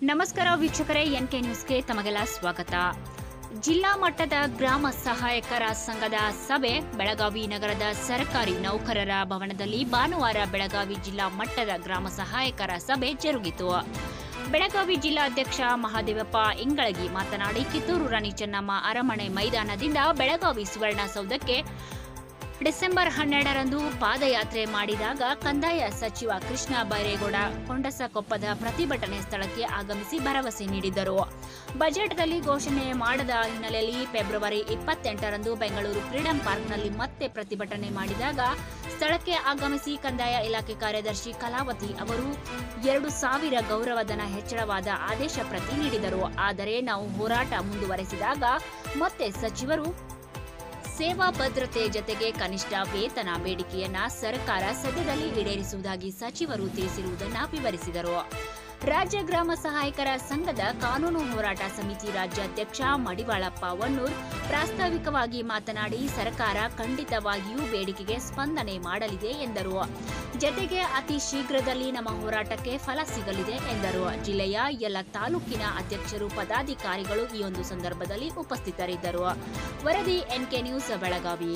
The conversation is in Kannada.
ನಮಸ್ಕಾರ ವೀಕ್ಷಕರೇ, ಎನ್ಕೆ ನ್ಯೂಸ್ಗೆ ತಮಗೆಲ್ಲ ಸ್ವಾಗತ. ಜಿಲ್ಲಾ ಮಟ್ಟದ ಗ್ರಾಮ ಸಹಾಯಕರ ಸಂಘದ ಸಭೆ ಬೆಳಗಾವಿ ನಗರದ ಸರ್ಕಾರಿ ನೌಕರರ ಭವನದಲ್ಲಿ ಭಾನುವಾರ ಬೆಳಗಾವಿ ಜಿಲ್ಲಾ ಮಟ್ಟದ ಗ್ರಾಮ ಸಹಾಯಕರ ಸಭೆ ಜರುಗಿತು. ಬೆಳಗಾವಿ ಜಿಲ್ಲಾಧ್ಯಕ್ಷ ಮಹಾದೇವಪ್ಪ ಇಂಗಳಗಿ ಮಾತನಾಡಿ, ಕಿತ್ತೂರು ರಾಣಿ ಚೆನ್ನಮ್ಮ ಅರಮನೆ ಮೈದಾನದಿಂದ ಬೆಳಗಾವಿ ಸುವರ್ಣಸೌಧಕ್ಕೆ ಡಿಸೆಂಬರ್ 12ರಂದು ಪಾದಯಾತ್ರೆ ಮಾಡಿದಾಗ ಕಂದಾಯ ಸಚಿವ ಕೃಷ್ಣ ಬೈರೇಗೌಡ ಕೊಂಡಸಕೊಪ್ಪದ ಪ್ರತಿಭಟನೆ ಸ್ಥಳಕ್ಕೆ ಆಗಮಿಸಿ ಭರವಸೆ ನೀಡಿದ್ದರು. ಬಜೆಟ್ನಲ್ಲಿ ಘೋಷಣೆ ಮಾಡದ ಹಿನ್ನೆಲೆಯಲ್ಲಿ ಫೆಬ್ರವರಿ 28ರಂದು ಬೆಂಗಳೂರು ಫ್ರೀಡಂ ಪಾರ್ಕ್ನಲ್ಲಿ ಮತ್ತೆ ಪ್ರತಿಭಟನೆ ಮಾಡಿದಾಗ ಸ್ಥಳಕ್ಕೆ ಆಗಮಿಸಿ ಕಂದಾಯ ಇಲಾಖೆ ಕಾರ್ಯದರ್ಶಿ ಕಲಾವತಿ ಅವರು 2,000 ಗೌರವಧನ ಹೆಚ್ಚಳವಾದ ಆದೇಶ ಪ್ರತಿ ನೀಡಿದರು. ಆದರೆ ನಾವು ಹೋರಾಟ ಮುಂದುವರೆಸಿದಾಗ ಮತ್ತೆ ಸಚಿವರು ಸೇವಾ ಭದ್ರತೆ ಜತೆಗೆ ಕನಿಷ್ಠ ವೇತನ ಬೇಡಿಕೆಯನ್ನ ಸರ್ಕಾರ ಸದ್ಯದಲ್ಲಿ ಈಡೇರಿಸುವುದಾಗಿ ಸಚಿವರು ತಿಳಿಸಿರುವುದನ್ನು ವಿವರಿಸಿದರು. ರಾಜ್ಯ ಗ್ರಾಮ ಸಹಾಯಕರ ಸಂಘದ ಕಾನೂನು ಹೋರಾಟ ಸಮಿತಿ ರಾಜ್ಯಾಧ್ಯಕ್ಷ ಮಡಿವಾಳಪ್ಪ ವಣ್ಣೂರ್ ಪ್ರಾಸ್ತಾವಿಕವಾಗಿ ಮಾತನಾಡಿ, ಸರ್ಕಾರ ಖಂಡಿತವಾಗಿಯೂ ಬೇಡಿಕೆಗೆ ಸ್ಪಂದನೆ ಮಾಡಲಿದೆ ಎಂದರು. ಜತೆಗೆ ಅತಿ ಶೀಘ್ರದಲ್ಲಿ ನಮ್ಮ ಹೋರಾಟಕ್ಕೆ ಫಲ ಸಿಗಲಿದೆ ಎಂದರು. ಜಿಲ್ಲೆಯ ಎಲ್ಲ ತಾಲೂಕಿನ ಅಧ್ಯಕ್ಷರು, ಪದಾಧಿಕಾರಿಗಳು ಈ ಒಂದು ಸಂದರ್ಭದಲ್ಲಿ ಉಪಸ್ಥಿತರಿದ್ದರು. ವರದಿ ಎನ್ಕೆ ನ್ಯೂಸ್ ಬೆಳಗಾವಿ.